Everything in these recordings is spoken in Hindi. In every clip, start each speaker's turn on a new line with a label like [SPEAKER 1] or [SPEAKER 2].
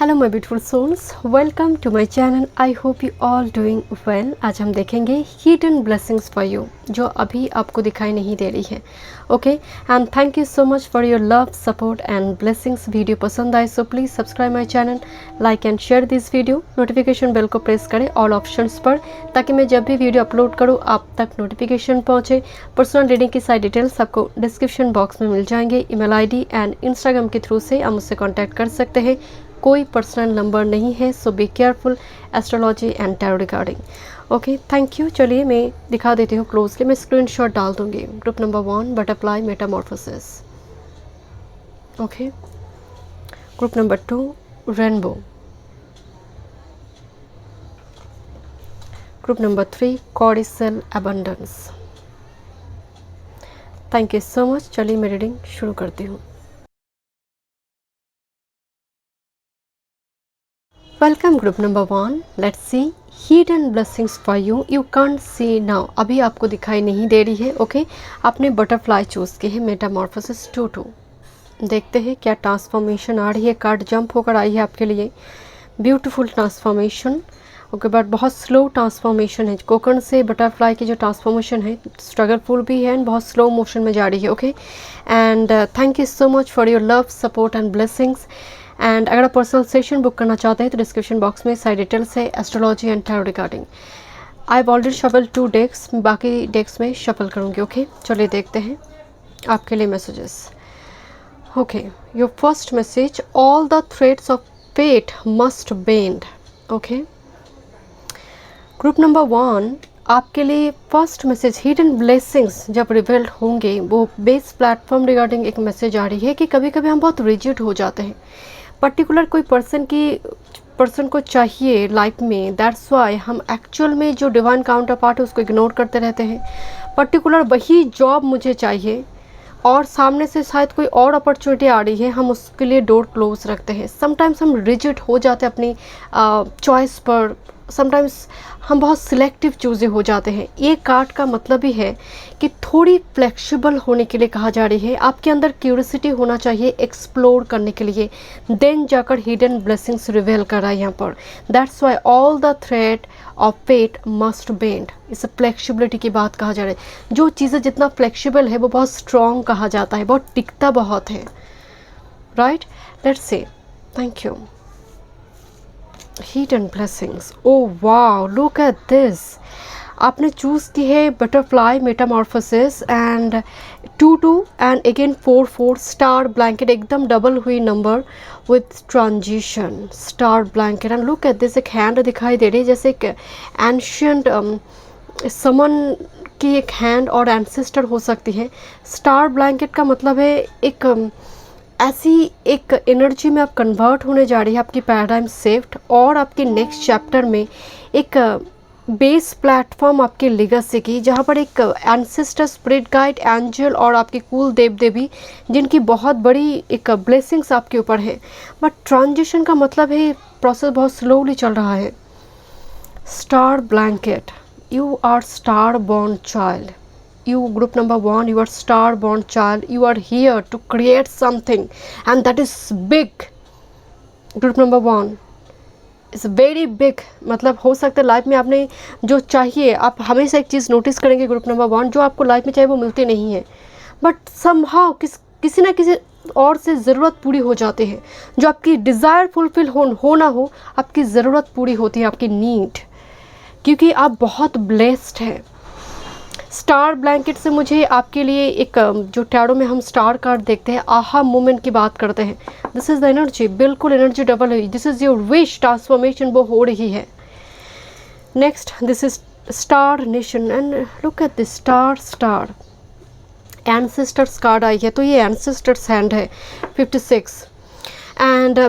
[SPEAKER 1] Hello my beautiful souls, welcome to my channel. I hope you all doing well. आज हम देखेंगे हिडन ब्लेसिंग्स फॉर यू जो अभी आपको दिखाई नहीं दे रही है। Okay, and thank you so much for your love, support and blessings. Video पसंद आए so please subscribe my channel, like and share this video. Notification bell को प्रेस करें ऑल ऑप्शंस पर, ताकि मैं जब भी वीडियो अपलोड करूँ आप तक नोटिफिकेशन पहुँचे। पर्सनल रीडिंग की सारी डिटेल्स आपको डिस्क्रिप्शन बॉक्स में मिल जाएंगे। ईमेल आईडी एंड इंस्टाग्राम के थ्रू से आप मुझसे कॉन्टैक्ट कर सकते हैं। कोई पर्सनल नंबर नहीं है, so be careful astrology and tarot regarding. Okay, thank you. चलिए मैं दिखा देती हूँ क्लोजली, मैं स्क्रीनशॉट डाल दूंगी। Group number 1 butterfly metamorphosis. Okay, group number 2 rainbow. Group number 3 cordial abundance. Thank you so much. चलिए मैं रीडिंग शुरू करती हूँ। Welcome group number 1। Let's see hidden blessings for you. You can't see now, अभी आपको दिखाई नहीं दे रही है। ओके, आपने बटरफ्लाई चूज़ की है, मेटामॉर्फोसिस 2-2। देखते हैं क्या ट्रांसफॉर्मेशन आ रही है। कार्ड जंप होकर आई है आपके लिए। Beautiful transformation. ओके, बट बहुत स्लो ट्रांसफॉर्मेशन है। कोकण से बटरफ्लाई की जो ट्रांसफॉर्मेशन है स्ट्रगलफुल भी है एंड बहुत स्लो मोशन में जा रही है। Okay, and thank you so much for your love, support and blessings. And अगर आप पर्सनल सेशन बुक करना चाहते हैं तो डिस्क्रिप्शन बॉक्स में सारी डिटेल्स है astrology and tarot regarding. I have already shuffle 2 डेक्स, बाकी डेक्स में शफल करूँगी। ओके, चलिए देखते हैं आपके लिए messages. Okay, your first message, all the threads of fate must bend. Okay, group number 1 आपके लिए फर्स्ट मैसेज, हिडन ब्लेसिंग्स जब रिवील्ड होंगे वो बेस प्लेटफॉर्म रिगार्डिंग एक मैसेज आ रही है कि कभी कभी हम बहुत रिजिड हो जाते हैं। पर्टिकुलर कोई पर्सन को चाहिए लाइफ में, दैट्स वाई हम एक्चुअल में जो डिवाइन काउंटर पार्ट है उसको इग्नोर करते रहते हैं। पर्टिकुलर वही जॉब मुझे चाहिए और सामने से शायद कोई और अपॉर्चुनिटी आ रही है, हम उसके लिए डोर क्लोज रखते हैं। समटाइम्स हम रिजिड हो जाते हैं अपनी चॉइस पर। समटाइम्स हम बहुत सिलेक्टिव चूज़े हो जाते हैं। ये कार्ड का मतलब ही है कि थोड़ी फ्लेक्सिबल होने के लिए कहा जा रही है। आपके अंदर क्यूरियोसिटी होना चाहिए एक्सप्लोर करने के लिए, देन जाकर हिडन ब्लेसिंग्स रिवील कर रहा है यहाँ पर। That's why all the thread of fate must bend. इस फ्लेक्सिबिलिटी की बात कहा जा रहा है। जो चीज़ें जितना फ्लेक्सिबल है वो बहुत स्ट्रॉन्ग कहा जाता है, बहुत टिकता बहुत है। Right, let's say. Thank you. Hidden blessings, oh wow, look at this. आपने चूज़ की है butterfly Metamorphosis and 2-2 and again 4-4 star blanket, एकदम डबल हुई number with transition star blanket. And look at this, एक हैंड दिखाई दे रही है जैसे एक एंशियंट समन की एक हैंड और एंसेस्टर हो सकती है। स्टार ब्लैंकेट का मतलब है एक ऐसी एक एनर्जी में आप कन्वर्ट होने जा रही है, आपकी पैराडाइम शिफ्ट और आपके नेक्स्ट चैप्टर में एक बेस प्लेटफॉर्म आपके लेगेसी की, जहाँ पर एक एंसेस्टर, स्पिरिट गाइड, एंजल और आपके कुल देव देवी जिनकी बहुत बड़ी एक ब्लेसिंग्स आपके ऊपर है। बट ट्रांजिशन का मतलब है प्रोसेस बहुत स्लोली चल रहा है। Star blanket, you are star born child. You, group number 1, you are star born child. You are here to create something and that is big. Group number 1 is very big. मतलब हो सकता है लाइफ में आपने जो चाहिए, आप हमेशा एक चीज़ नोटिस करेंगे ग्रुप नंबर 1, जो आपको लाइफ में चाहिए वो मिलती नहीं है, बट समहाउ किसी ना किसी और से ज़रूरत पूरी हो जाती है। जो आपकी डिज़ायर फुलफिल हो ना हो, आपकी ज़रूरत पूरी होती है, आपकी नीड, क्योंकि आप बहुत ब्लेस्ड हैं। स्टार ब्लैंकेट से मुझे आपके लिए एक जो टैरो में हम स्टार कार्ड देखते हैं, आहा मोमेंट की बात करते हैं। दिस इज़ द एनर्जी, बिल्कुल एनर्जी डबल है। This is your wish, transformation वो हो रही है। Next, this is star nation and look at this star ancestors card आई है, तो ये एंसेस्टर्स हैंड है 56। एंड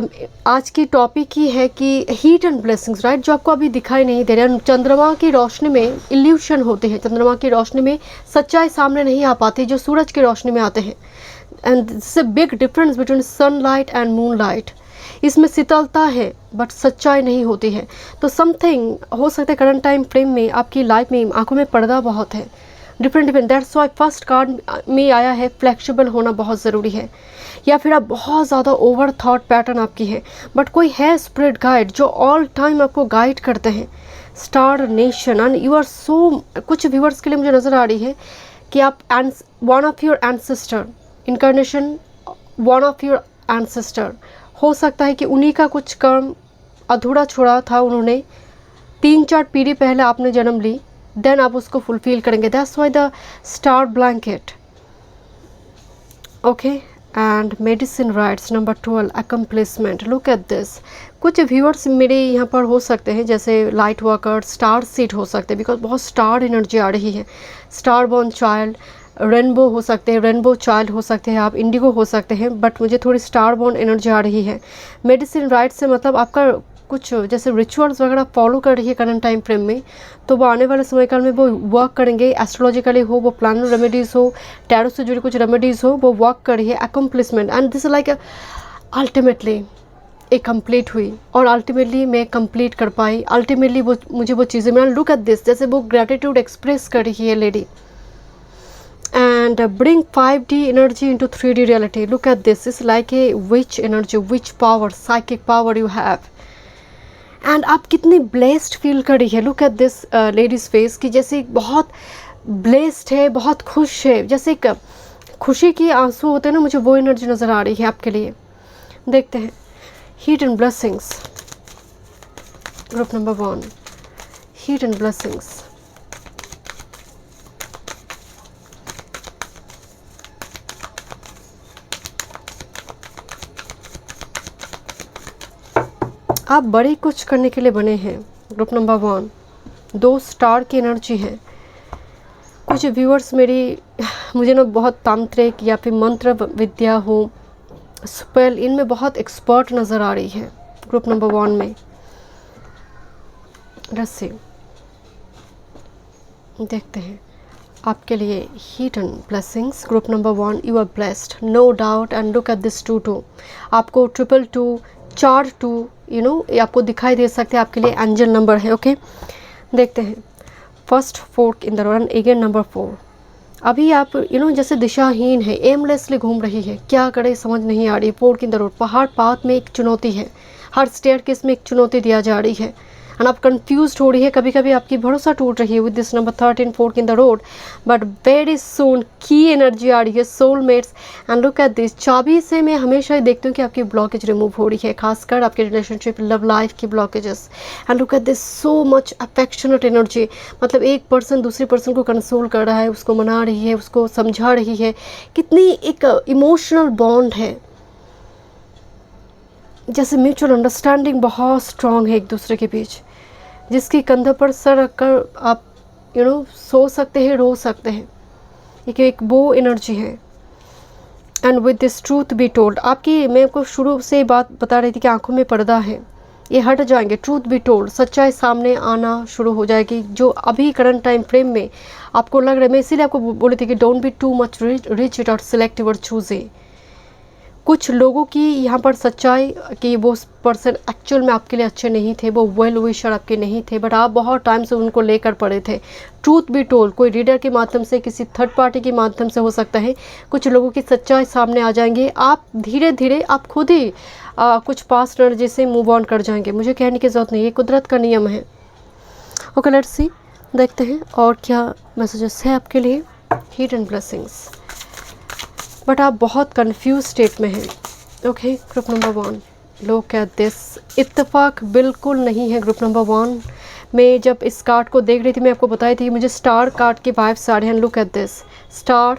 [SPEAKER 1] आज की टॉपिक ही है कि हिडन ब्लेसिंग्स, राइट, जो आपको अभी दिखाई नहीं दे रहा है। चंद्रमा की रोशनी में इल्यूशन होते हैं, चंद्रमा की रोशनी में सच्चाई सामने नहीं आ पाती जो सूरज की रोशनी में आते हैं। And this a big difference between sunlight and moonlight. इसमें शीतलता है बट सच्चाई नहीं होती है। तो समथिंग हो सकता है करंट टाइम फ्रेम में आपकी लाइफ में आंखों में पर्दा बहुत है, different different. That's why first card में आया है फ्लेक्सिबल होना बहुत ज़रूरी है, या फिर आप बहुत ज़्यादा ओवर थॉट पैटर्न आपकी है, बट कोई है स्पिरिट गाइड जो ऑल टाइम आपको गाइड करते हैं। Star nation and you are so, कुछ व्यूअर्स के लिए मुझे नज़र आ रही है कि आप one of your ancestor incarnation, one of your ancestor हो सकता है कि उन्हीं का कुछ कर्म अधूरा छोड़ा था उन्होंने, 3-4 पीढ़ी पहले आपने जन्म ली, देन आप उसको फुलफिल करेंगे। That's why the star blanket. Okay, and medicine rights number 12 accomplishment. Look at this. कुछ व्यूअर्स मेरे यहाँ पर हो सकते हैं जैसे लाइट वर्कर, स्टार सीड हो सकते हैं, बिकॉज बहुत स्टार एनर्जी आ रही है। स्टार बॉर्न चाइल्ड, रेनबो हो सकते हैं, रेनबो चाइल्ड हो सकते हैं, आप इंडिगो हो सकते हैं, बट मुझे थोड़ी स्टार बॉर्न एनर्जी आ रही है। मेडिसिन राइट से मतलब आपका कुछ जैसे रिचुअल्स वगैरह फॉलो कर रही है करंट टाइम फ्रेम में, तो वो आने वाले समय काल में वो वर्क करेंगे। एस्ट्रोलॉजिकली हो, वो प्लानर रेमेडीज़ हो, टैरो से जुड़ी कुछ रेमेडीज़ हो, वो वर्क कर रही है। अकम्प्लिसमेंट एंड दिस लाइक अल्टीमेटली एक कंप्लीट हुई और अल्टीमेटली मैं कंप्लीट कर पाई, अल्टीमेटली वो मुझे वो चीज़ें मिला। लुक एट दिस, जैसे वो ग्रेटिट्यूड एक्सप्रेस कर रही है lady. And bring 5D energy into 3D reality. Look at this. It's like a witch energy, witch power, psychic power you have. And आप कितनी blessed feel कर रही है. Look at this lady's face कि जैसे बहुत blessed है, बहुत खुश है, जैसे एक खुशी की आंसू होते हैं ना, मुझे वो एनर्जी नज़र आ रही है आपके लिए। देखते हैं hidden blessings. Group number 1, hidden blessings. आप बड़े कुछ करने के लिए बने हैं। ग्रुप नंबर 1, 2 स्टार की एनर्जी है। कुछ व्यूअर्स मुझे ना बहुत तांत्रिक या फिर मंत्र विद्या हो, स्पेल, इनमें बहुत एक्सपर्ट नज़र आ रही है ग्रुप नंबर 1 में। रस्सी देखते हैं आपके लिए hidden blessings. Group number 1, you are blessed no doubt. And look at this 2-2, आपको 222, 4-2 ये आपको दिखाई दे सकते हैं, आपके लिए एंजल नंबर है। ओके, देखते हैं first fork in the road and again number 4। अभी आप जैसे दिशाहीन है, एमलेसली घूम रही है, क्या करे समझ नहीं आ रही है। फोर्क इन द रोड, पहाड़ पाथ में एक चुनौती है, हर स्टेयरकेस में एक चुनौती दिया जा रही है एंड आप कंफ्यूज्ड हो रही है, कभी कभी आपकी भरोसा टूट रही है with this number 13 fork in the road. But very soon की एनर्जी आ रही है, soulmates. And look at this, चाबी से मैं हमेशा ही देखती हूँ कि आपकी ब्लॉकेज रिमूव हो रही है, खासकर आपके रिलेशनशिप लव लाइफ की blockages. And look at this, so much affectionate energy, मतलब एक पर्सन दूसरे पर्सन को कंसोल कर रहा है, उसको मना रही है, उसको समझा रही है, कितनी एक इमोशनल बॉन्ड है, जैसे म्यूचुअल अंडरस्टैंडिंग बहुत स्ट्रांग है एक दूसरे के बीच, जिसकी कंधे पर सर रखकर आप सो सकते हैं, रो सकते हैं। एक वो एनर्जी है। And with this truth be told, आपकी, मैं आपको शुरू से बात बता रही थी कि आंखों में पर्दा है, ये हट जाएंगे। ट्रूथ बी टोल्ड, सच्चाई सामने आना शुरू हो जाएगी, जो अभी करंट टाइम फ्रेम में आपको लग रहा है। मैं इसीलिए आपको बोली थी कि don't be too much rich it और सिलेक्टिव और चूजिंग। कुछ लोगों की यहाँ पर सच्चाई कि वो पर्सन एक्चुअल में आपके लिए अच्छे नहीं थे, वो वेल विशर आपके नहीं थे, बट आप बहुत टाइम से उनको लेकर पड़े थे। ट्रूथ बी टोल्ड, कोई रीडर के माध्यम से, किसी थर्ड पार्टी के माध्यम से हो सकता है, कुछ लोगों की सच्चाई सामने आ जाएंगे। आप धीरे धीरे आप खुद ही कुछ पास्ट एनर्जी से मूव ऑन कर जाएंगे, मुझे कहने की ज़रूरत नहीं, ये कुदरत का नियम है। ओके, लेट्स सी, देखते हैं और क्या मैसेजेस है आपके लिए। हिडन ब्लेसिंग्स, बट आप बहुत कंफ्यूज स्टेट में हैं। Okay, group number 1, look at this, इत्तेफाक बिल्कुल नहीं है ग्रुप नंबर 1। मैं जब इस कार्ड को देख रही थी, मैं आपको बताई थी मुझे स्टार कार्ड के वाइब्स आ रहे हैं। Look at this, star,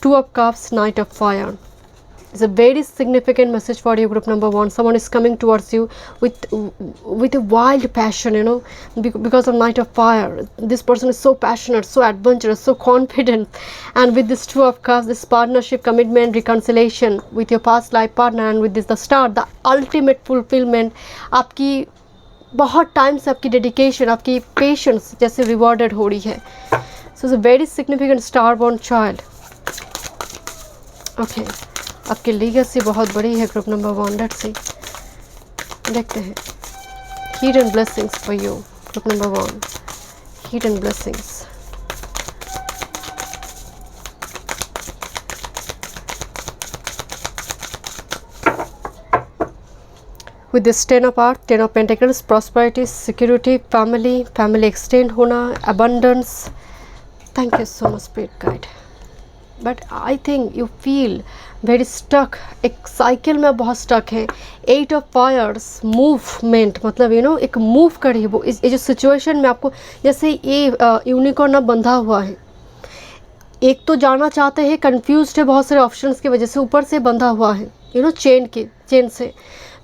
[SPEAKER 1] 2 of cups, night of fire. It's a very significant message for you, group number 1. Someone is coming towards you with a wild passion, because of Knight of Fire. This person is so passionate, so adventurous, so confident. And with this 2 of Cups, this partnership, commitment, reconciliation with your past life partner, and with this the Star, the ultimate fulfillment. आपकी बहुत टाइम से आपकी डेडिकेशन, आपकी पेशेंस जैसे रिवॉर्डेड हो रही है। So it's a very significant star born child. Okay, आपकी लीगेसी बहुत बड़ी है ग्रुप नंबर 1। लेट्स सी, देखते हैं hidden blessings for you group number 1, hidden blessings. With this 10 of art, 10 of pentacles, prosperity, security, family, family extend होना, abundance. Thank you so much spirit guide. But I think you feel very stuck, एक साइकिल में बहुत स्टक है। 8 ऑफ फायर्स, मूवमेंट, मतलब एक मूव करी है वो। ये जो सिचुएशन में आपको, जैसे ये यूनिकॉर्न अब बंधा हुआ है, एक तो जाना चाहते हैं, कंफ्यूज है बहुत सारे ऑप्शंस की वजह से, ऊपर से बंधा हुआ है चेन से।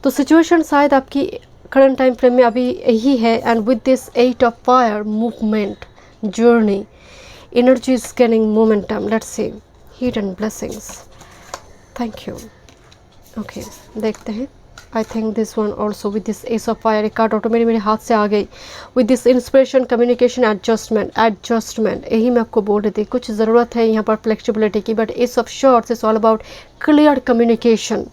[SPEAKER 1] तो सिचुएशन शायद आपकी करंट टाइम फ्रेम में अभी यही है। And with this 8 of fire, movement, journey, energy is gaining momentum. Let's see, hidden blessings. Thank you. Okay, देखते हैं। I think this one also with this ace of fire, एक कार्ड ऑटोमेटिक मेरे हाथ से आ गई। With this inspiration, communication, adjustment, यही मैं आपको बोल रही थी, कुछ ज़रूरत है यहाँ पर फ्लेक्सिबिलिटी की। But ace of swords is all about clear communication.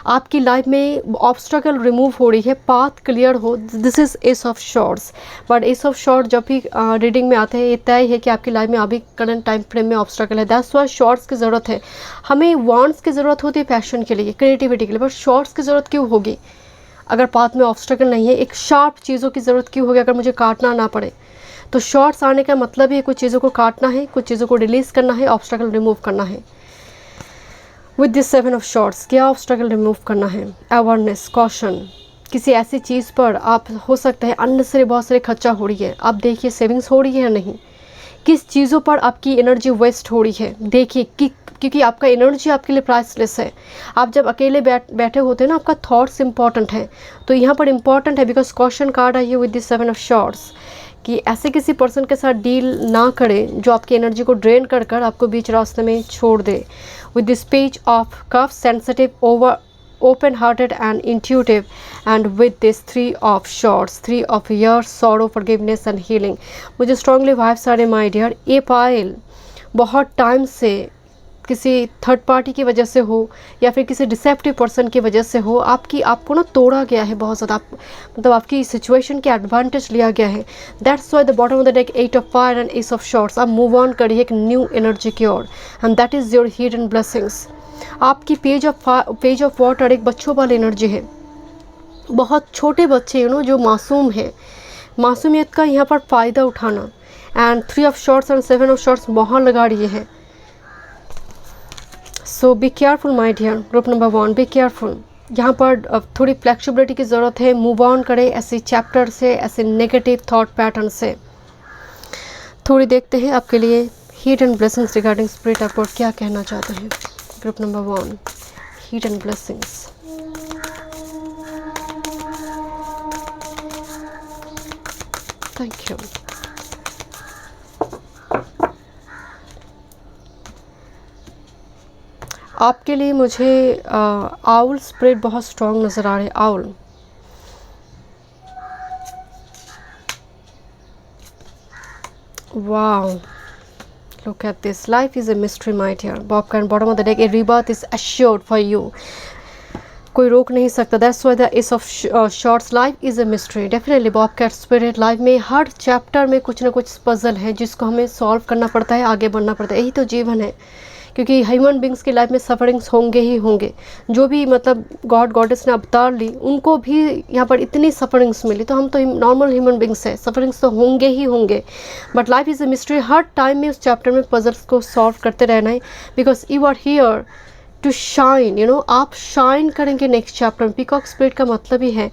[SPEAKER 1] आपकी लाइफ में ऑब्स्टेकल रिमूव हो रही है, पाथ क्लियर हो। This is S of shorts. But S of short जब भी रीडिंग में आते हैं, ये तय है कि आपकी लाइफ में अभी करंट टाइम फ्रेम में ऑब्स्टेकल है। दैट्स व्हाई शॉर्ट्स की ज़रूरत है। हमें वॉन्ट्स की ज़रूरत होती है पैशन के लिए, क्रिएटिविटी के लिए, बट शॉर्ट्स की ज़रूरत क्यों होगी अगर पाथ में ऑब्स्टेकल नहीं है? एक शार्प चीज़ों की ज़रूरत क्यों होगी अगर मुझे काटना ना पड़े? तो शॉर्ट्स आने का मतलब ही कुछ चीज़ों को काटना है, कुछ चीज़ों को रिलीज़ करना है, ऑब्स्टेकल रिमूव करना है। विद दिस 7 ऑफ शॉर्ट्स, क्या ऑब्स्टेकल रिमूव करना है? अवेयरनेस, कॉशन, किसी ऐसी चीज़ पर आप हो सकता है अननेसेसरी बहुत सारे खर्चा हो रही है, आप देखिए सेविंग्स हो रही है या नहीं, किस चीज़ों पर आपकी एनर्जी वेस्ट हो रही है देखिए कि, क्योंकि आपका एनर्जी आपके लिए प्राइसलेस है। आप जब अकेले बैठे होते हैं ना, आपका थॉट्स इंपॉर्टेंट है, तो यहाँ पर इंपॉर्टेंट है बिकॉज क्वेश्चन कार्ड आई है विद दिस 7 ऑफ शॉर्ट्स कि ऐसे किसी पर्सन के साथ डील ना करें जो आपकी एनर्जी को ड्रेन कर कर आपको बीच रास्ते में छोड़ दे। With this page of cup, sensitive, open hearted and intuitive, and with this 3 of swords, 3 of years, sorrow, forgiveness and healing। मुझे strongly vibes आ रहे माय डियर, ये पायल बहुत टाइम से किसी थर्ड पार्टी की वजह से हो या फिर किसी डिसेप्टिव पर्सन की वजह से हो, आपको ना तोड़ा गया है बहुत ज़्यादा, मतलब आपकी सिचुएशन के एडवांटेज लिया गया है। That's why the bottom of the deck 8 of fire and ace of swords. आप मूव ऑन करिए एक न्यू एनर्जी की ओर, and that is your hidden blessings. आपकी पेज ऑफ वाटर एक बच्चों वाली एनर्जी है, बहुत छोटे बच्चे जो मासूम है, मासूमियत का यहाँ पर फ़ायदा उठाना। And 3 of swords and 7 of swords मोहर लगा रही है। So be careful my dear, group number 1, be careful. यहाँ पर थोड़ी फ्लेक्सिबिलिटी की ज़रूरत है। मूव ऑन करें ऐसे चैप्टर से, ऐसे नेगेटिव थॉट पैटर्न से। थोड़ी देखते हैं आपके लिए हिडन ब्लेसिंग्स रिगार्डिंग स्पिरिट आपको क्या कहना चाहते हैं। Group number 1, hidden blessings. Thank you. आपके लिए मुझे आउल स्पिरिट बहुत स्ट्रॉन्ग नज़र आ रहे हैं। Owl, wow, look at this, life is a mystery my dear। bottom of the deck, a rebirth is assured for you। कोई रोक नहीं सकता। That's why the S of shorts, life is a mystery. Definitely Bobcat spirit, life में हर चैप्टर में कुछ ना कुछ पजल है जिसको हमें सॉल्व करना पड़ता है, आगे बढ़ना पड़ता है। यही तो जीवन है, क्योंकि ह्यूमन बींग्स की लाइफ में सफरिंग्स होंगे ही होंगे। जो भी मतलब गॉड गॉडेस ने अवतार ली, उनको भी यहाँ पर इतनी सफरिंग्स मिली, तो हम तो नॉर्मल ह्यूमन बींग्स हैं, सफरिंग्स तो होंगे ही होंगे। But life is a mystery. Her time में उस चैप्टर में पजल्स को सॉल्व करते रहना है, because you are here to shine. आप शाइन करेंगे नेक्स्ट चैप्टर में। पीकॉक स्पिरिट का मतलब ही है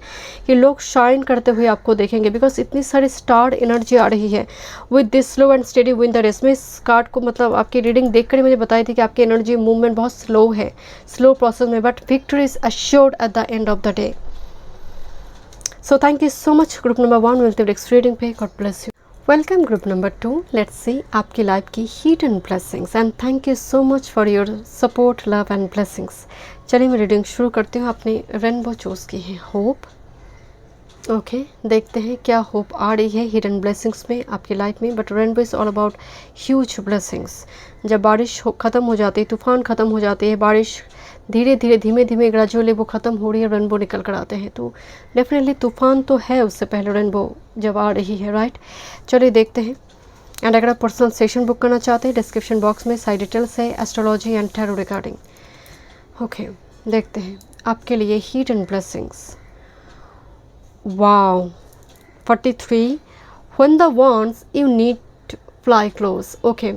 [SPEAKER 1] कि लोग शाइन करते हुए आपको देखेंगे, बिकॉज इतनी सारी स्टार एनर्जी आ रही है। With this slow and steady win the race. में इस कार्ड को मतलब आपकी रीडिंग देखकर ही मुझे बताई थी कि आपकी एनर्जी मूवमेंट बहुत स्लो है, स्लो प्रोसेस में, but victory is assured at the end of the day. So thank you so much group number 1। मिलते हैं नेक्स्ट रीडिंग पे। God bless you. Welcome group number 2। Let's see आपकी लाइफ की hidden blessings, and thank you so much for your support, love and blessings. चलिए मैं रीडिंग शुरू करती हूँ। आपने रेनबो चूज़ की है, होप। ओके, देखते हैं क्या होप आ रही है हिडन ब्लेसिंग्स में आपकी लाइफ में। But rainbow is all about huge blessings. जब बारिश ख़त्म हो जाती है, तूफान ख़त्म हो जाती है, बारिश धीरे धीरे धीमे धीमे ग्रेजुअली वो ख़त्म हो रही है, रेनबो निकल कर आते हैं। तो डेफिनेटली तूफान तो है, उससे पहले रेनबो जब आ रही है, राइट। चलिए देखते हैं। एंड अगर आप पर्सनल सेशन बुक करना चाहते हैं, डिस्क्रिप्शन बॉक्स में सारी डिटेल्स है astrology and tarot regarding. Okay, देखते हैं आपके लिए hidden blessings. Wow 43 when the wants you need fly close. Okay,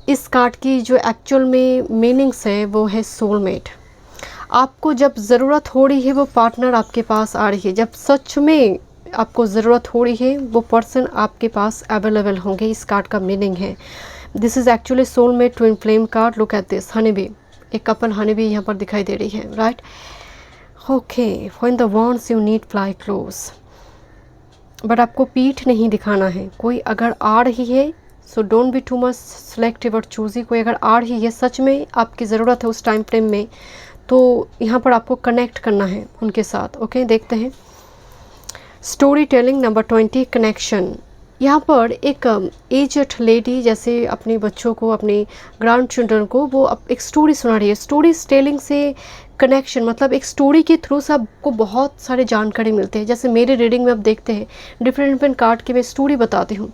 [SPEAKER 1] इस कार्ड की जो एक्चुअल में मीनिंग्स है वो है सोलमेट। आपको जब ज़रूरत हो रही है वो पार्टनर आपके पास आ रही है, जब सच में आपको ज़रूरत हो रही है वो पर्सन आपके पास अवेलेबल होंगे, इस कार्ड का मीनिंग है। This is actually soulmate twin flame card. Look at this, honey bee, एक कपल हनी बी यहाँ पर दिखाई दे रही है, right. Okay, when the wants you need fly close, but आपको पीठ नहीं दिखाना है। कोई अगर आ रही है so don't be too much selective और चूजी। कोई अगर आ रही है, सच में आपकी ज़रूरत है उस टाइम फ्रेम में, तो यहाँ पर आपको कनेक्ट करना है उनके साथ। ओके, देखते हैं स्टोरी टेलिंग नंबर 20 कनेक्शन। यहाँ पर एक एजड लेडी जैसे अपने बच्चों को, अपने ग्रैंड चिल्ड्रन को वो एक स्टोरी सुना रही है। स्टोरी टेलिंग से कनेक्शन मतलब एक स्टोरी के थ्रू से आपको बहुत सारे जानकारी मिलते हैं। जैसे मेरे रीडिंग में आप देखते हैं डिफरेंट डिफरेंट कार्ड की मैं स्टोरी बताती हूँ,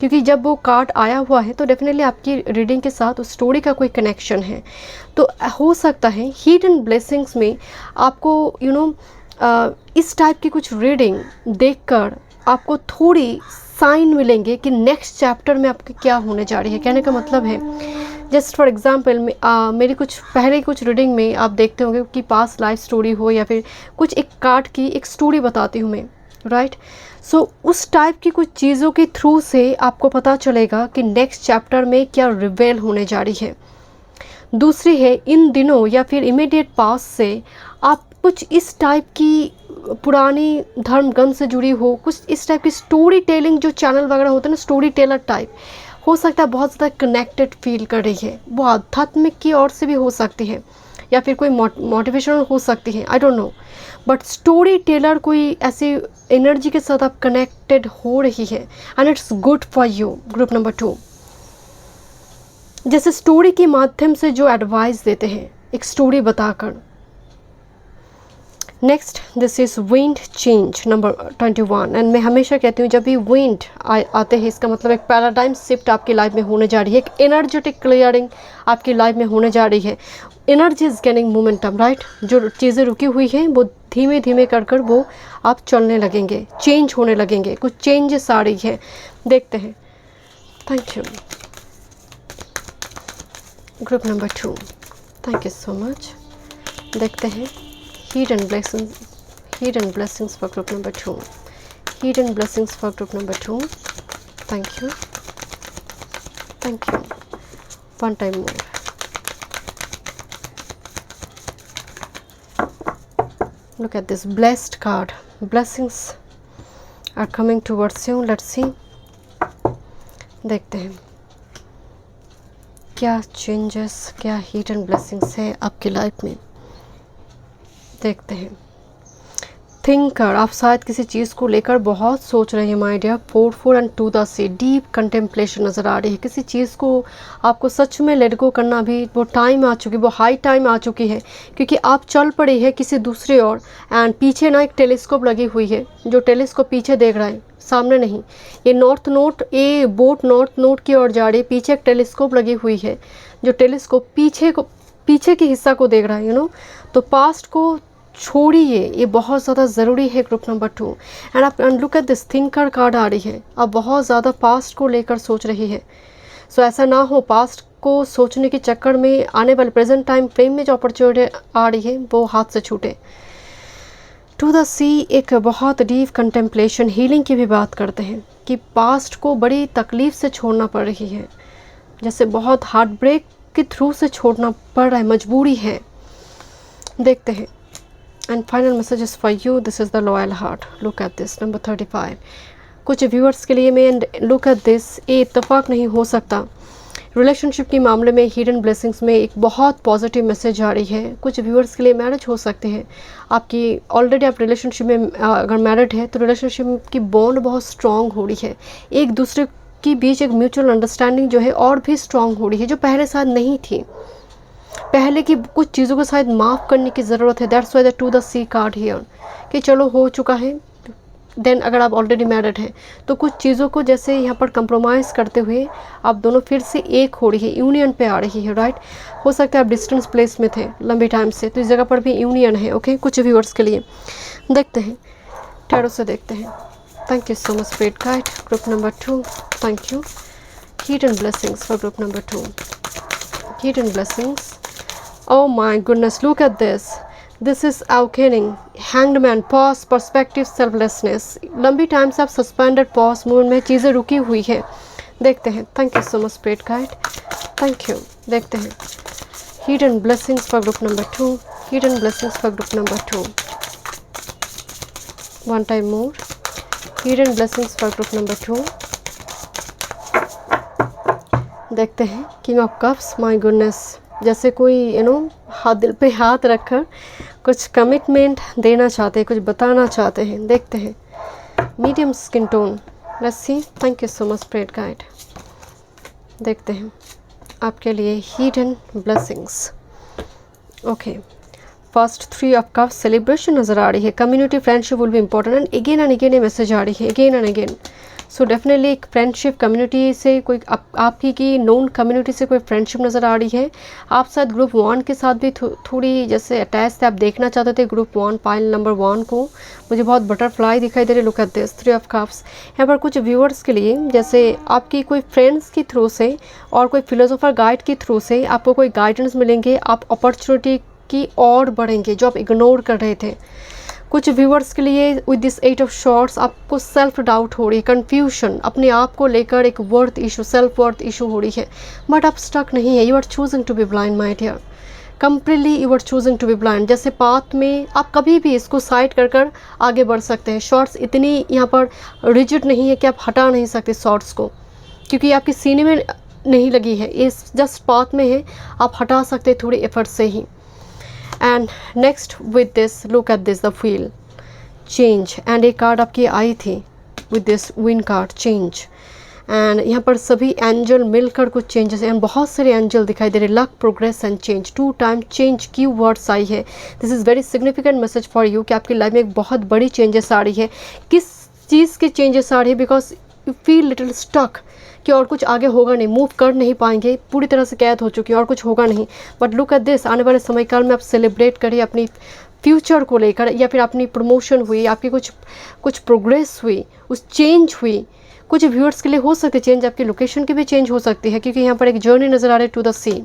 [SPEAKER 1] क्योंकि जब वो कार्ड आया हुआ है तो डेफिनेटली आपकी रीडिंग के साथ उस स्टोरी का कोई कनेक्शन है। तो हो सकता है हिडन ब्लेसिंग्स में आपको इस टाइप की कुछ रीडिंग देखकर आपको थोड़ी साइन मिलेंगे कि नेक्स्ट चैप्टर में आपके क्या होने जा रही है। कहने का मतलब है, जस्ट फॉर एग्जांपल मेरी कुछ पहले कुछ रीडिंग में आप देखते होंगे कि पास्ट लाइफ स्टोरी हो या फिर कुछ एक कार्ड की एक स्टोरी बताती हूँ मैं, राइट। सो उस टाइप की कुछ चीज़ों के थ्रू से आपको पता चलेगा कि नेक्स्ट चैप्टर में क्या रिवेल होने जा रही है। दूसरी है, इन दिनों या फिर इमीडिएट पास से आप कुछ इस टाइप की पुरानी धर्म ग्रंथ से जुड़ी हो, कुछ इस टाइप की स्टोरी टेलिंग जो चैनल वगैरह होते हैं ना, स्टोरी टेलर टाइप, हो सकता है बहुत ज़्यादा कनेक्टेड फील कर रही है। वो आध्यात्मिक की ओर से भी हो सकती है या फिर कोई मोटिवेशनल हो सकती है, I don't know, but story teller कोई ऐसी एनर्जी के साथ आप कनेक्टेड हो रही है and it's good for you. Group number 2, जैसे स्टोरी के माध्यम से जो एडवाइस देते हैं एक स्टोरी बताकर। Next, this is wind change number 21। And मैं हमेशा कहती हूँ जब भी विंड आते हैं इसका मतलब एक पैराडाइम शिफ्ट आपकी लाइफ में होने जा रही है, एक एनर्जेटिक क्लियरिंग आपकी लाइफ में होने जा रही है। Energy is gaining momentum, right. जो चीज़ें रुकी हुई हैं वो धीमे धीमे कर कर वो आप चलने लगेंगे, चेंज होने लगेंगे, कुछ चेंजेस आ रही है। देखते हैं, thank you. Group number 2, thank you so much. देखते हैं hidden blessings for group number 2, hidden blessings for group number 2. Thank you, one time more. Look at this blessed card, blessings are coming towards you. Let's see, देखते हैं क्या चेंजेस, क्या हिडन ब्लेसिंग्स है आपकी लाइफ में। देखते हैं, थिंकर, आप शायद किसी चीज़ को लेकर बहुत सोच रहे हैं my dear. 4 and 2 the sea, deep contemplation नज़र आ रही है। किसी चीज़ को आपको सच में लेट गो करना, भी वो टाइम आ चुकी, वो हाई टाइम आ चुकी है, क्योंकि आप चल पड़े हैं किसी दूसरे ओर। एंड पीछे ना एक टेलीस्कोप लगी हुई है, जो टेलीस्कोप पीछे देख रहा है, सामने नहीं। ये नॉर्थ नोट, ये बोट नॉर्थ नोट की ओर जा रही है, पीछे एक टेलीस्कोप लगी हुई है, जो टेलीस्कोप पीछे के हिस्सा को देख रहा है, तो पास्ट को छोड़िए, ये बहुत ज़्यादा ज़रूरी है ग्रुप नंबर 2। एंड आप look at this, thinker card आ रही है, आप बहुत ज़्यादा पास्ट को लेकर सोच रही है। सो ऐसा ना हो पास्ट को सोचने के चक्कर में आने वाले प्रेजेंट टाइम फ्रेम में जो अपॉर्चुनिटी आ रही है वो हाथ से छूटे। टू द सी एक बहुत डीप कंटेम्पलेशन, हीलिंग की भी बात करते हैं कि पास्ट को बड़ी तकलीफ़ से छोड़ना पड़ रही है, जैसे बहुत हार्ट ब्रेक के थ्रू से छोड़ना पड़ रहा है, मजबूरी है। देखते हैं, and final messages for you, this is the loyal heart. Look at this number 35। कुछ व्यूअर्स के लिए मैं, लुक एट दिस, ये इत्तेफाक नहीं हो सकता। रिलेशनशिप के मामले में हिडन ब्लेसिंग्स में एक बहुत पॉजिटिव मैसेज आ रही है। कुछ व्यूअर्स के लिए मैरिज हो सकते हैं आपकी, ऑलरेडी आप रिलेशनशिप में अगर मैरिड है तो रिलेशनशिप की बॉन्ड बहुत स्ट्रॉन्ग हो रही है, एक दूसरे के बीच एक म्यूचुअल अंडरस्टैंडिंग जो है और भी स्ट्रॉन्ग हो रही है, जो पहले शायद नहीं थी। पहले की कुछ चीज़ों को शायद माफ़ करने की ज़रूरत है। That's why the two the sea card here, कि चलो हो चुका है। देन अगर आप ऑलरेडी मैरिड हैं तो कुछ चीज़ों को जैसे यहाँ पर कंप्रोमाइज़ करते हुए आप दोनों फिर से एक हो रही है, यूनियन पे आ रही है, राइट। हो सकता है आप डिस्टेंस प्लेस में थे लंबे टाइम से, तो इस जगह पर भी यूनियन है। ओके, कुछ व्यूअर्स के लिए देखते हैं, टैरो से देखते हैं। Thank you so much spirit guide. Group number 2, thank you. Hidden blessings for group number 2। Hidden blessings. Oh my goodness, look at this. This is awakening. Hanged man, pause, perspective, selflessness. लंबी टाइम से आप सस्पेंडेड पॉज मूड में चीज़ें रुकी हुई है। देखते हैं। Thank you so much spirit guide. Thank you. देखते हैं। Hidden blessings for group number 2। Hidden blessings for group number 2। One time more. Hidden blessings for group number 2। देखते हैं। King of cups, my goodness, जैसे कोई हाथ दिल पे हाथ रखकर कुछ कमिटमेंट देना चाहते हैं, कुछ बताना चाहते हैं। देखते हैं। Medium skin tone, let's see. Thank you so much spirit guide. देखते हैं आपके लिए hidden blessings. Okay, first 3 of cups, celebration नज़र आ रही है। Community friendship will be important and again ये मैसेज आ रही है again and again. So definitely एक फ्रेंडशिप कम्युनिटी से कोई आपकी की नोन कम्युनिटी से कोई फ्रेंडशिप नज़र आ रही है। आप शायद ग्रुप 1 के साथ भी थोड़ी जैसे अटैच थे, आप देखना चाहते थे ग्रुप 1 पाइल नंबर 1 को। मुझे बहुत बटरफ्लाई दिखाई दे रहे। Look at this 3 of cups. यहाँ पर कुछ व्यूअर्स के लिए जैसे आपकी कोई फ्रेंड्स के थ्रू से और कोई फिलोसोफर गाइड के थ्रू से आपको कोई गाइडेंस मिलेंगे, आप अपॉर्चुनिटी की और बढ़ेंगे जो आप इग्नोर कर रहे थे। कुछ व्यूअर्स के लिए विद दिस 8 ऑफ शॉर्ट्स आपको सेल्फ डाउट हो रही है, कन्फ्यूजन, अपने आप को लेकर एक worth issue, self worth issue हो रही है, बट आप स्टक नहीं है। You are choosing to be blind my dear, completely you are choosing to be blind. जैसे पाथ में आप कभी भी इसको साइड कर आगे बढ़ सकते हैं। शॉर्ट्स इतनी यहाँ पर रिजिड नहीं है कि आप हटा नहीं सकते शॉर्ट्स को, क्योंकि आपकी सीने में नहीं लगी है, ये जस्ट पाथ में है, आप हटा सकते हैं थोड़ी एफर्ट से ही। And next with this, look at this the wheel, change. And एक कार्ड आपकी आई थी with this win card, change. And यहाँ पर सभी एंजल मिलकर कुछ चेंजेस, एंड बहुत सारे एंजल दिखाई दे रहे। Luck, progress and change, 2 time change की वर्ड्स आई है। This is very significant message for you कि आपकी लाइफ में एक बहुत बड़ी चेंजेस आ रही है। किस चीज़ की चेंजेस आ रही है? Because you feel little stuck कि और कुछ आगे होगा नहीं, मूव कर नहीं पाएंगे, पूरी तरह से कैद हो चुकी है और कुछ होगा नहीं। बट लुक एट दिस, आने वाले समय काल में आप सेलिब्रेट करिए अपनी फ्यूचर को लेकर, या फिर अपनी प्रमोशन हुई, आपकी कुछ प्रोग्रेस हुई, उस चेंज हुई। कुछ व्यूअर्स के लिए हो सकती है चेंज, आपकी लोकेशन की भी चेंज हो सकती है, क्योंकि यहाँ पर एक जर्नी नज़र आ रही है टू द सी।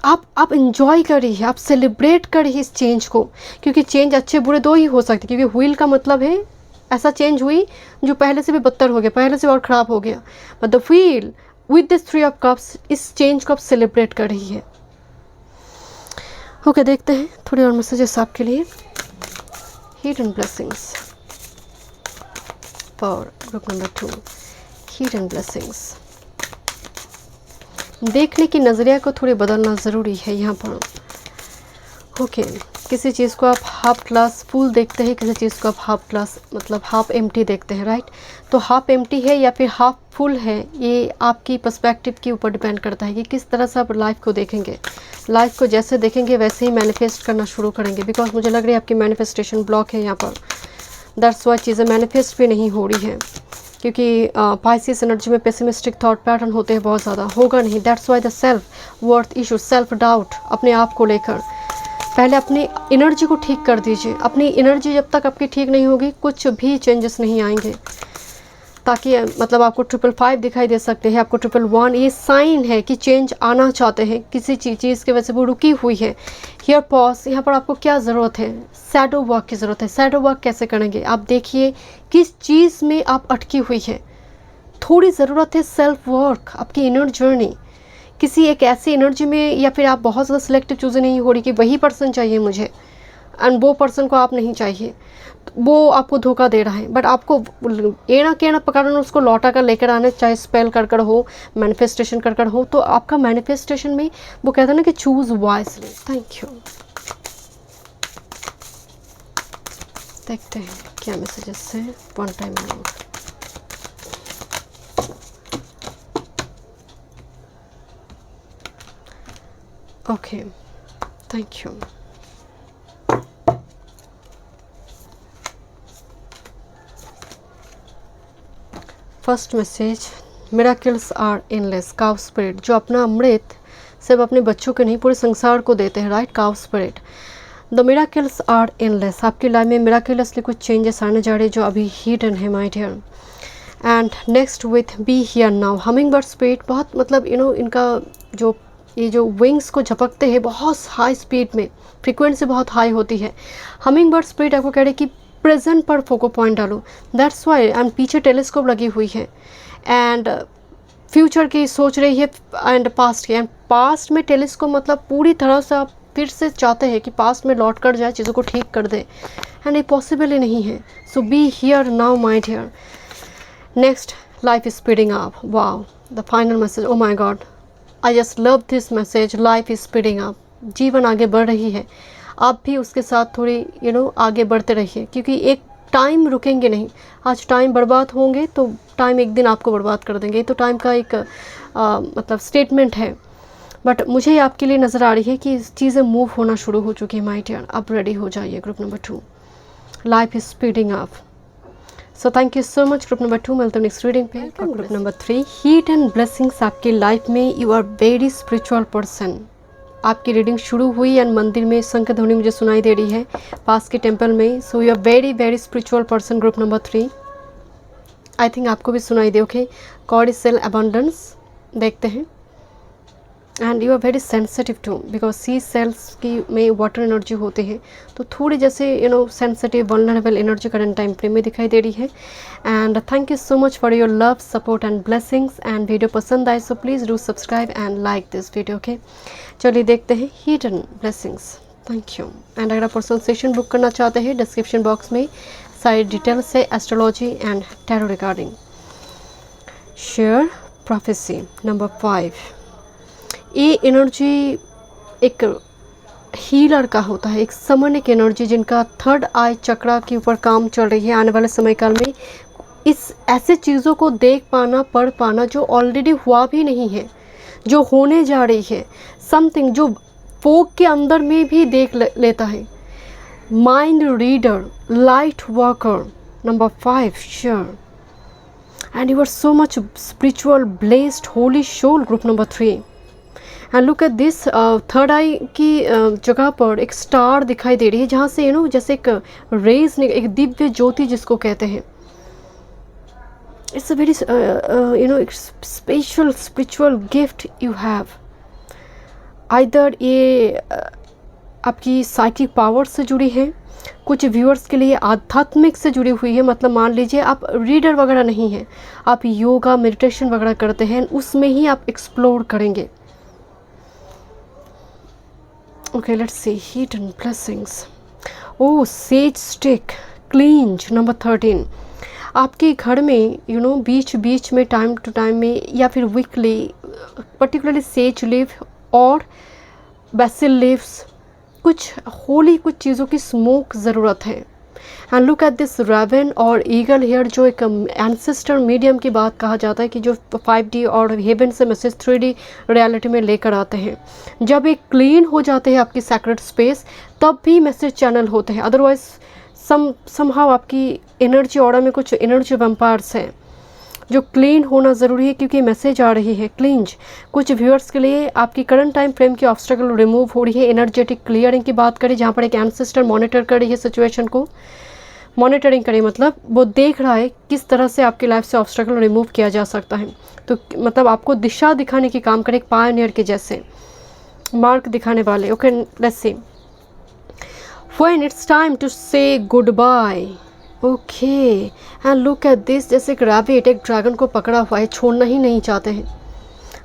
[SPEAKER 1] आप इंजॉय करिए, आप सेलिब्रेट करिए इस चेंज को, क्योंकि चेंज अच्छे बुरे दो ही हो सकते हैं। क्योंकि व्हील का मतलब है ऐसा चेंज हुई जो पहले से भी बदतर हो गया, पहले से और ख़राब हो गया। But the wheel with this 3 of cups इस चेंज को आप सेलिब्रेट कर रही है। ओके, देखते हैं थोड़ी और मैसेजेस आपके लिए। Hidden blessings for group number 2। Hidden blessings. देखने की नज़रिया को थोड़ी बदलना ज़रूरी है यहाँ पर। ओके, किसी चीज़ को आप हाफ ग्लास फुल देखते हैं, किसी चीज़ को आप हाफ ग्लास मतलब हाफ एम्प्टी देखते हैं, राइट? तो हाफ एम्प्टी है या फिर हाफ फुल है, ये आपकी पर्सपेक्टिव के ऊपर डिपेंड करता है कि किस तरह से आप लाइफ को देखेंगे। लाइफ को जैसे देखेंगे वैसे ही मैनिफेस्ट करना शुरू करेंगे। बिकॉज मुझे लग रही है आपकी मैनिफेस्टेशन ब्लॉक है यहाँ पर, दैट्स वाई चीज़ें मैनिफेस्ट भी नहीं हो रही है। क्योंकि पाइसिस एनर्जी में पेसिमिस्टिक थॉट पैटर्न होते हैं बहुत ज़्यादा, होगा नहीं। That's why the self worth issue, self doubt अपने आप को लेकर। पहले अपनी एनर्जी को ठीक कर दीजिए। अपनी एनर्जी जब तक आपकी ठीक नहीं होगी कुछ भी चेंजेस नहीं आएंगे। ताकि मतलब आपको 555 दिखाई दे सकते हैं, आपको 111, ये साइन है कि चेंज आना चाहते हैं। किसी चीज़ की वजह से वो रुकी हुई है। हियर पॉज, यहाँ पर आपको क्या ज़रूरत है? शैडो वर्क की ज़रूरत है। शैडो वर्क कैसे करेंगे? आप देखिए किस चीज़ में आप अटकी हुई है। थोड़ी ज़रूरत है सेल्फ वर्क, आपकी इनर जर्नी किसी एक ऐसी एनर्जी में, या फिर आप बहुत ज़्यादा सिलेक्टिव चूज़ें नहीं हो रही कि वही पर्सन चाहिए मुझे एंड वो पर्सन को आप नहीं चाहिए, वो आपको धोखा दे रहा है। बट आपको एना के ना पकड़ना, उसको लौटा कर लेकर आना, चाहे स्पेल कर हो, मैनिफेस्टेशन कर हो। तो आपका मैनिफेस्टेशन में वो कहता है ना कि चूज़ वाइजली। Thank you. देखते हैं क्या मैसेजेस हैं। One time more. Okay, thank you. First message, miracles are endless. Cow spirit जो अपना अमृत सिर्फ अपने बच्चों के नहीं पूरे संसार को देते हैं, right? Cow spirit the miracles are endless, आपकी लाइफ में मिराकलसली कुछ चेंजेस आने जा रहे हैं जो अभी हिडन है my dear. And next with be here now, hummingbird speed बहुत मतलब इनका जो ये जो विंग्स को झपकते हैं बहुत हाई स्पीड में, फ्रीक्वेंसी बहुत हाई होती है। हमिंग बर्ड स्पीड आपको कह रहे कि प्रेजेंट पर फोको पॉइंट डालो, दैट्स वाई। एंड पीछे टेलीस्कोप लगी हुई है एंड फ्यूचर की सोच रही है एंड पास्ट की। एंड पास्ट में टेलीस्कोप मतलब पूरी तरह से आप फिर से चाहते हैं कि पास्ट में लौट कर जाए, चीज़ों को ठीक कर दे, एंड ये पॉसिबल ही नहीं है। So be here now my dear. Next, life is speeding up, wow the final message, oh my God, I just love this message, life is speeding up. जीवन आगे बढ़ रही है, आप भी उसके साथ थोड़ी आगे बढ़ते रहिए, क्योंकि एक टाइम रुकेंगे नहीं। आज टाइम बर्बाद होंगे तो टाइम एक दिन आपको बर्बाद कर देंगे, तो टाइम का एक मतलब स्टेटमेंट है। बट मुझे आपके लिए नज़र आ रही है कि चीज़ें मूव होना शुरू हो चुकी है माय डियर, अब रेडी हो जाइए। Group number 2, life is speeding up. So thank you so much group number 2, मिलते हैं नेक्स्ट रीडिंग पे। और group number 3, heat and blessings आपकी लाइफ में, you are very spiritual person. आपकी रीडिंग शुरू हुई एंड मंदिर में शंख ध्वनि मुझे सुनाई दे रही है, पास के टेंपल में। So you are very very spiritual person group number 3। I think आपको भी सुनाई दे। Okay, God is cell abundance देखते हैं। And you are very sensitive too, because sea cells की में वाटर एनर्जी होते हैं, तो थोड़ी जैसे sensitive vulnerable energy current time frame में दिखाई दे रही है। And thank you so much for your love, support and blessings. And video पसंद आए so please do subscribe and like this video. Okay, चलिए देखते हैं hidden blessings. Thank you. And अगर आप पर्सनल सेशन बुक करना चाहते हैं, डिस्क्रिप्शन बॉक्स में सारी डिटेल्स है astrology and tarot regarding. Share prophecy number 5, ये एनर्जी एक हीलर का होता है, एक समनिक एनर्जी जिनका थर्ड आई चक्रा के ऊपर काम चल रही है। आने वाले समय काल में इस ऐसे चीज़ों को देख पाना, पढ़ पाना जो ऑलरेडी हुआ भी नहीं है, जो होने जा रही है, समथिंग जो फोक के अंदर में भी देख लेता है। Mind reader, light worker number 5, sure. And you are so much spiritual, blessed, holy soul group number 3। And look at this, third eye की जगह पर एक स्टार दिखाई दे रही है, जहाँ से जैसे एक रेज, एक दिव्य ज्योति जिसको कहते हैं। It's a very special spiritual gift you have. Either ये आपकी साइकिक पावर से जुड़ी है, कुछ व्यूअर्स के लिए आध्यात्मिक से जुड़ी हुई है। मतलब मान लीजिए आप रीडर वगैरह नहीं हैं, आप योगा मेडिटेशन वगैरह करते हैं, उसमें ही आप एक्सप्लोर करेंगे। Okay, let's see, hidden blessings. Oh, sage stick, cleanse number 13. आपके घर में बीच बीच में टाइम टू टाइम में या फिर वीकली पर्टिकुलरली सेज लीफ और बेसिल लीव्स, कुछ होली कुछ चीज़ों की स्मोक ज़रूरत है। And look at this raven और ईगल हेयर, जो एक एंसेस्टर मीडियम की बात कहा जाता है कि जो 5D और हेवन से मैसेज 3D रियलिटी में लेकर आते हैं। जब एक क्लीन हो जाते हैं आपकी सैक्रेड स्पेस, तब भी मैसेज चैनल होते हैं। अदरवाइज समहाउ आपकी एनर्जी ऑरा में कुछ एनर्जी वैम्पायर्स हैं, जो क्लीन होना ज़रूरी है, क्योंकि मैसेज आ रही है क्लींज। कुछ व्यूअर्स के लिए आपकी करंट टाइम फ्रेम की ऑब्स्टेकल रिमूव हो रही है। एनर्जेटिक क्लियरिंग की बात करें, जहाँ पर एक एंसेस्टर मॉनिटर कर रही है सिचुएशन को। मॉनिटरिंग करें मतलब वो देख रहा है किस तरह से आपकी लाइफ से ऑब्स्टेकल रिमूव किया जा सकता है। तो मतलब आपको दिशा दिखाने की काम करे, एक पायनियर के जैसे मार्क दिखाने वाले। Okay, let's see, when it's time to say good bye. Okay, and look at this, जैसे एक रैबिट एक ड्रैगन को पकड़ा हुआ है, छोड़ना ही नहीं चाहते हैं,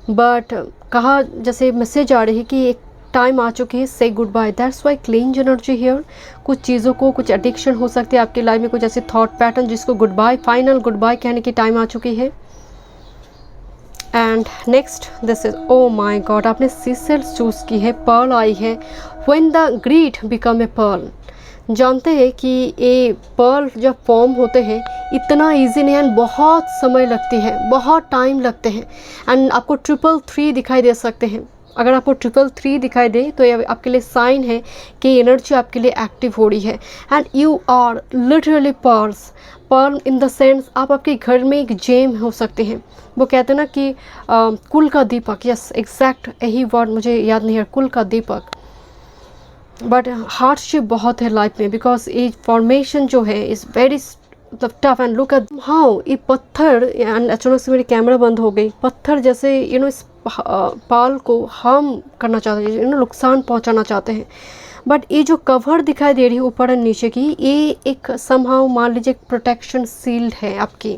[SPEAKER 1] बट कहा जैसे मैसेज आ रही है कि एक टाइम आ चुकी है say good bye. That's why cleanse energy here. कुछ चीज़ों को, कुछ एडिक्शन हो सकती है आपकी लाइफ में, कुछ ऐसे थॉट पैटर्न जिसको goodbye, final goodbye कहने की टाइम आ चुकी है। And next this is, oh my god, आपने सीसेल्स चूज़ की है, पर्ल आई है। When the grit become a pearl, जानते हैं कि ये पर्ल जब फॉर्म होते हैं इतना इजी नहीं है, बहुत समय लगती है, बहुत टाइम लगते हैं। एंड आपको 333 दिखाई दे सकते हैं। अगर आपको 333 दिखाई दे तो ये आपके लिए साइन है कि एनर्जी आपके लिए एक्टिव हो रही है। And you are literally pearls, pearl in the sense आप आपके घर में एक जेम हो सकते हैं। वो कहते हैं ना कि कुल का दीपक, यस एग्जैक्ट यही वर्ड मुझे याद नहीं है, कुल का दीपक। बट हार्डशिप बहुत है लाइफ में, बिकॉज ये फॉर्मेशन जो है इज़ वेरी मतलब tough. And look eight how ये पत्थर, एंड अचानक से मेरी कैमरा बंद हो गई, पत्थर जैसे इस पाल को हार्म करना चाहते हैं, नुकसान पहुंचाना चाहते हैं। बट ये जो कवर दिखाई दे रही है ऊपर और नीचे की, ये एक समहाउ मान लीजिए एक प्रोटेक्शन सील्ड है आपकी,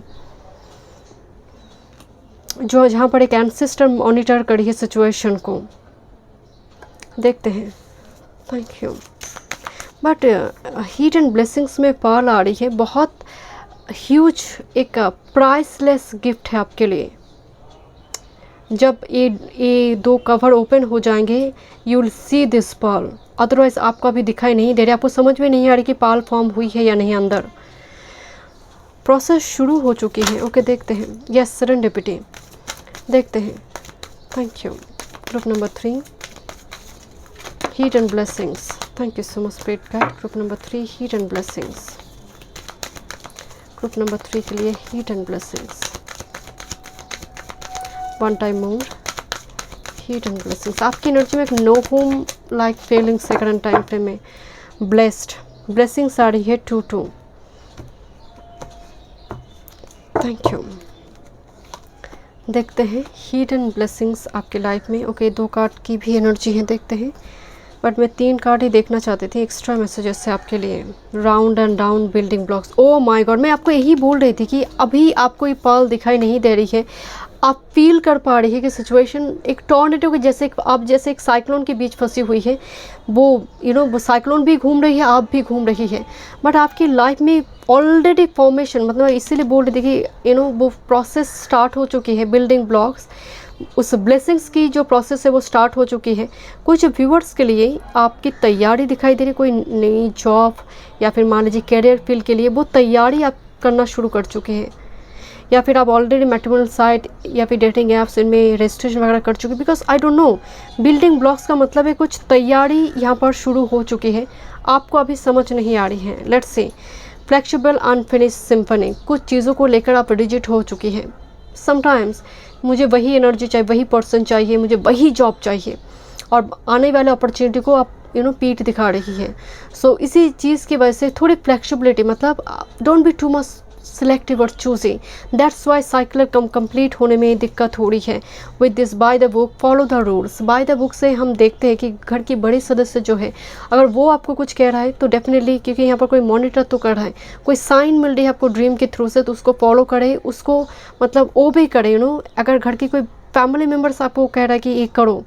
[SPEAKER 1] जो जहाँ पर एक एंसेस्टर मॉनिटर करी है सिचुएशन को। देखते हैं। Thank you. But heat and blessings में पर्ल आ रही है, बहुत ह्यूज एक प्राइसलेस गिफ्ट है आपके लिए। जब ये दो कवर ओपन हो जाएंगे, you will see this pearl, otherwise आपको अभी दिखाई नहीं दे रहा, आपको समझ में नहीं आ रही कि पर्ल फॉर्म हुई है या नहीं अंदर। प्रोसेस शुरू हो चुकी है। ओके देखते हैं। यस, सेरेंडिपिटी देखते हैं। Thank you. Group number 3 heat and blessings. Thank you so much spirit guide. Group number 3 heat and blessings. Group number 3 के लिए heat and blessings. One time more heat and blessings. आपकी एनर्जी में एक नो होम लाइक फीलिंग्स है करंट टाइम फ्रेम में। ब्लेस्ड ब्लेसिंग्स आ रही है 2-2। Thank you. देखते हैं हीट एंड ब्लेसिंग्स आपकी लाइफ में। ओके 2 कार्ड की भी एनर्जी है, देखते हैं। बट मैं 3 कार्ड ही देखना चाहती थी, एक्स्ट्रा मैसेजेस है आपके लिए। Round and down building blocks. O my God, मैं आपको यही बोल रही थी कि अभी आपको ये पर्ल दिखाई नहीं दे रही है, आप फील कर पा रही है कि सिचुएशन एक टॉर्नेडो के जैसे, आप जैसे एक साइक्लोन के बीच फंसी हुई है। वो वो साइक्लोन भी घूम रही है, आप भी घूम रही है, बट आपकी लाइफ में ऑलरेडी फॉर्मेशन, मतलब इसीलिए बोल रही थी कि वो प्रोसेस स्टार्ट हो चुकी है। बिल्डिंग ब्लॉक्स, उस ब्लेसिंग्स की जो प्रोसेस है वो स्टार्ट हो चुकी है। कुछ व्यूअर्स के लिए आपकी तैयारी दिखाई दे रही है, कोई नई जॉब या फिर मान लीजिए कैरियर फील्ड के लिए वो तैयारी आप करना शुरू कर चुके हैं, या फिर आप ऑलरेडी मैट्रिमोनियल साइट या फिर डेटिंग ऐप्स इनमें रजिस्ट्रेशन वगैरह कर चुके हैं। Because I don't know, building blocks का मतलब है कुछ तैयारी यहाँ पर शुरू हो चुकी है, आपको अभी समझ नहीं आ रही है। Let's say flexible unfinished symphony, कुछ चीज़ों को लेकर आप रिजिड हो चुकी है। समटाइम्स मुझे वही एनर्जी चाहिए, वही पर्सन चाहिए, मुझे वही जॉब चाहिए, और आने वाले अपॉर्चुनिटी को आप पीठ दिखा रही है। सो इसी चीज़ की वजह से थोड़ी फ्लेक्सिबिलिटी, मतलब don't be too much selective और choosy. That's why cycle complete होने में दिक्कत हो रही है। With this by the book follow the rules. By the book से हम देखते हैं कि घर की बड़ी सदस्य जो है, अगर वो आपको कुछ कह रहा है तो डेफिनेटली, क्योंकि यहाँ पर कोई मॉनिटर तो कर रहा है, कोई साइन मिल रही है आपको ड्रीम के थ्रू से, तो उसको फॉलो करे, उसको मतलब ओबे करे। अगर घर की कोई फैमिली मेम्बर्स आपको कह रहा है कि ये करो,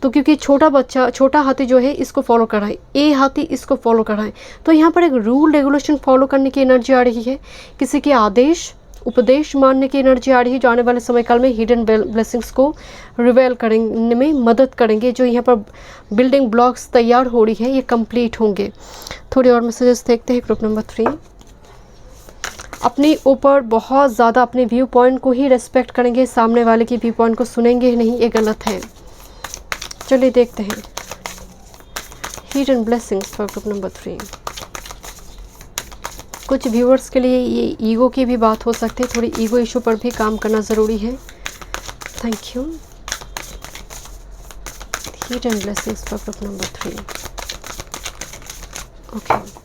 [SPEAKER 1] तो क्योंकि छोटा बच्चा, छोटा हाथी जो है इसको फॉलो कर रहा है, ये हाथी इसको फॉलो कर रहा है, तो यहाँ पर एक रूल रेगुलेशन फॉलो करने की एनर्जी आ रही है। किसी के आदेश उपदेश मानने की एनर्जी आ रही है, जो आने वाले समय काल में हिडन ब्लेसिंग्स को रिवेल करने में मदद करेंगे। जो यहाँ पर बिल्डिंग ब्लॉक्स तैयार हो रही है, ये कंप्लीट होंगे। थोड़ी और मैसेजेस देखते हैं। ग्रुप नंबर 3 अपने ऊपर बहुत ज़्यादा अपने व्यू पॉइंट को ही रेस्पेक्ट करेंगे, सामने वाले की व्यू पॉइंट को सुनेंगे नहीं, ये गलत है। चलिए देखते हैं heat and blessings for group number 3। कुछ व्यूअर्स के लिए ये ईगो की भी बात हो सकती है, थोड़ी ईगो इशू पर भी काम करना ज़रूरी है। Thank you. Heat and blessings for group number 3। Okay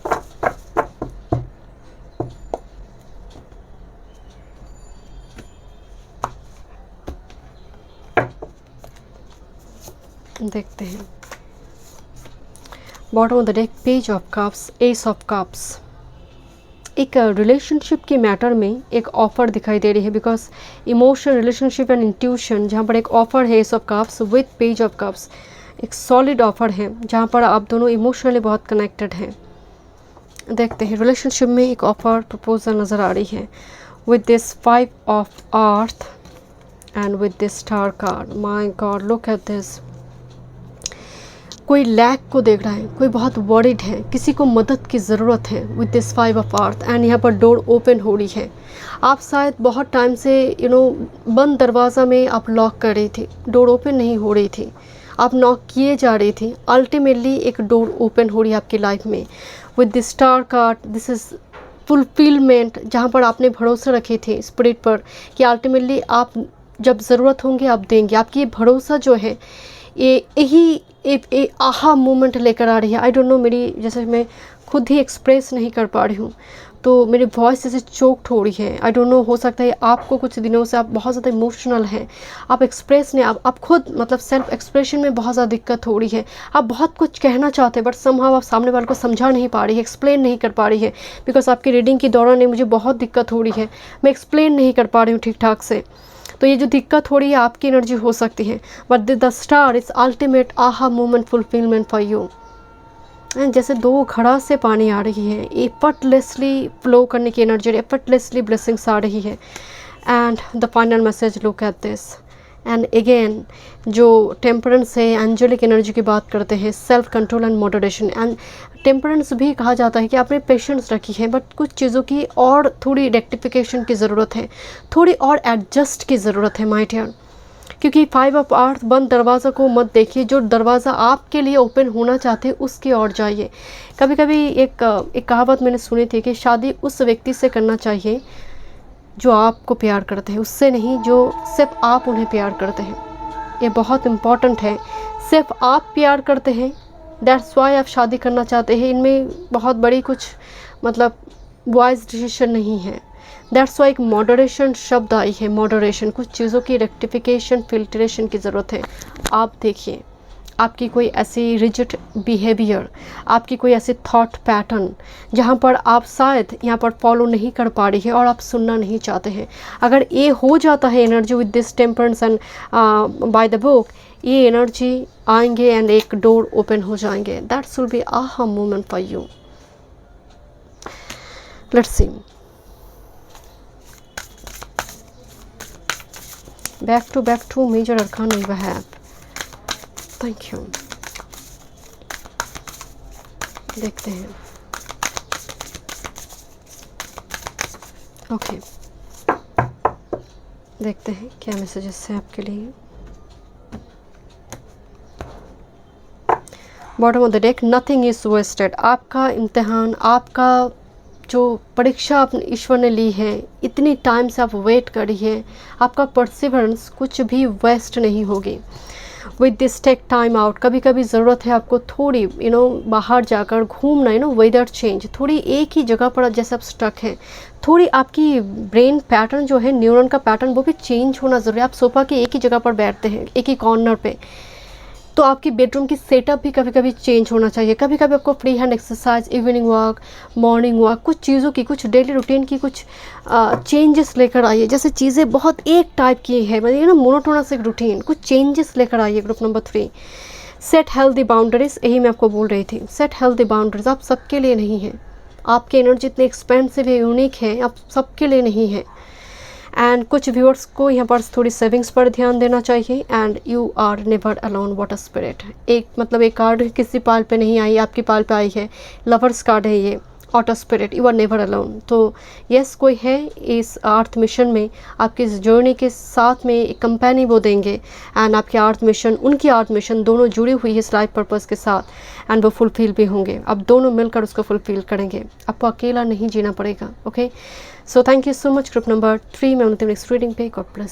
[SPEAKER 1] देखते हैं। Bottom of the deck page of cups, S of cups. एक रिलेशनशिप के मैटर में एक ऑफर दिखाई दे रही है, because emotion, relationship and intuition, जहाँ पर एक ऑफर है S of cups with page of cups, एक सॉलिड ऑफर है जहाँ पर आप दोनों इमोशनली बहुत कनेक्टेड हैं। देखते हैं रिलेशनशिप में एक ऑफर प्रपोजल नज़र आ रही है with this 5 of earth and with this star card. My God, look at this. कोई लैक को देख रहा है, कोई बहुत वरीड है, किसी को मदद की ज़रूरत है with this 5 of earth, and यहाँ पर डोर ओपन हो रही है। आप शायद बहुत टाइम से बंद दरवाज़ा में आप लॉक कर रही थी, डोर ओपन नहीं हो रही थी, आप नॉक किए जा रही थी, अल्टीमेटली एक डोर ओपन हो रही है आपकी लाइफ में with this star card. This is fulfilment, जहाँ पर आपने भरोसा रखे थे स्पिरिट पर कि अल्टीमेटली आप जब ज़रूरत होंगे आप देंगे। आपकी ये भरोसा जो है, ये यही एक आहा मोमेंट लेकर आ रही है। आई डोंट नो, मेरी जैसे मैं खुद ही एक्सप्रेस नहीं कर पा रही हूँ, तो मेरी वॉइस जैसे चोक्ड हो रही है। आई डोंट नो, हो सकता है आपको कुछ दिनों से आप बहुत ज़्यादा इमोशनल हैं, आप एक्सप्रेस नहीं, आप खुद मतलब सेल्फ एक्सप्रेशन में बहुत ज़्यादा दिक्कत हो रही है। आप बहुत कुछ कहना चाहते हैं बट समहाउ आप सामने वाले को समझा नहीं पा रही है, एक्सप्लेन नहीं कर पा रही है। बिकॉज आपकी रीडिंग के दौरान मुझे बहुत दिक्कत हो रही है, मैं एक्सप्लेन नहीं कर पा रही हूँ ठीक ठाक से। तो ये जो दिक्कत हो रही है आपकी एनर्जी हो सकती है, but the star is ultimate aha moment fulfilment for you. And जैसे दो घड़ा से पानी आ रही है, एफर्टलेसली फ्लो करने की एनर्जी, एफर्टलेसली ब्लेसिंग्स आ रही है। And the final message, look at this. And again जो टेम्परेंस है, एंजेलिक एनर्जी की बात करते हैं, self control and moderation. And temperance भी कहा जाता है कि आपने पेशेंस रखी है, बट कुछ चीज़ों की और थोड़ी रेक्टिफिकेशन की ज़रूरत है, थोड़ी और एडजस्ट की ज़रूरत है माय डियर। क्योंकि 5 ऑफ आर्थ बंद दरवाज़ा को मत देखिए, जो दरवाज़ा आपके लिए ओपन होना चाहते हैं उसकी ओर जाइए। कभी कभी एक कहावत मैंने सुनी थी कि शादी उस व्यक्ति से करना चाहिए जो आपको प्यार करते हैं, उससे नहीं जो सिर्फ आप उन्हें प्यार करते हैं। ये बहुत इम्पॉर्टेंट है। सिर्फ आप प्यार करते हैं, दैट्स वाई आप शादी करना चाहते हैं। इनमें बहुत बड़ी कुछ मतलब वाइज डिसीजन नहीं है। दैट्स वाई एक मॉडरेशन शब्द आई है, मॉडरेशन। कुछ चीज़ों की रेक्टिफिकेशन, फिल्ट्रेशन की ज़रूरत है। आप देखिए, आपकी कोई ऐसी रिजिड बिहेवियर, आपकी कोई ऐसी थॉट पैटर्न जहाँ पर आप शायद यहाँ पर फॉलो नहीं कर पा रही है और आप सुनना नहीं चाहते हैं, अगर ये हो जाता है energy with this temperance and bye the book, ये एनर्जी आएंगे एंड एक डोर ओपन हो जाएंगे। That's will be aha moment for you. Let's see. back to major arcana we have. Thank you. देखते हैं। ओके, देखते हैं क्या मैसेजेस है आपके लिए। Bottom of the deck, nothing is wasted. आपका इम्तिहान, आपका जो परीक्षा आप ईश्वर ने ली है, इतनी टाइम से आप वेट करी है, आपका परसिवरेंस कुछ भी वेस्ट नहीं होगी। With this take time out. कभी कभी ज़रूरत है आपको थोड़ी बाहर जाकर घूमना, वेदर चेंज, थोड़ी एक ही जगह पर जैसे आप स्टक हैं, थोड़ी आपकी ब्रेन पैटर्न जो है, न्यूरॉन का पैटर्न, वो भी चेंज होना ज़रूरी है। आप सोफा के एक ही जगह पर बैठते हैं, एक ही कॉर्नर पे, तो आपकी बेडरूम की सेटअप भी कभी कभी चेंज होना चाहिए। कभी कभी आपको free hand exercise, evening walk, morning walk, कुछ चीज़ों की, कुछ डेली रूटीन की कुछ चेंजेस लेकर आइए। जैसे चीज़ें बहुत एक टाइप की है, मतलब मोनोटोनस एक रूटीन, कुछ चेंजेस लेकर आइए। Group number 3, set healthy boundaries. यही मैं आपको बोल रही थी, सेट हेल्दी बाउंड्रीज। आप सबके लिए नहीं है, आपकी एनर्जी इतनी एक्सपेंसिव है, यूनिक है, आप सबके लिए नहीं है। एंड कुछ व्यूअर्स को यहाँ पर थोड़ी सेविंग्स पर ध्यान देना चाहिए। And you are never alone, water spirit. एक मतलब एक कार्ड किसी पाल पे नहीं आई, आपकी पाल पे आई है, लवर्स कार्ड है ये, water spirit, you are never alone. तो यस, कोई है इस अर्थ मिशन में, आपकी इस जर्नी के साथ में एक कंपेनी वो देंगे। एंड आपके अर्थ मिशन, उनकी अर्थ मिशन दोनों जुड़ी हुई है इस लाइफ पर्पस के साथ, एंड वो फुलफिल भी होंगे। अब दोनों मिलकर उसको फुलफिल करेंगे, आपको अकेला नहीं जीना पड़ेगा। Okay, so thank you so much. Group number 3 में नेक्स्ट रीडिंग पे। God bless.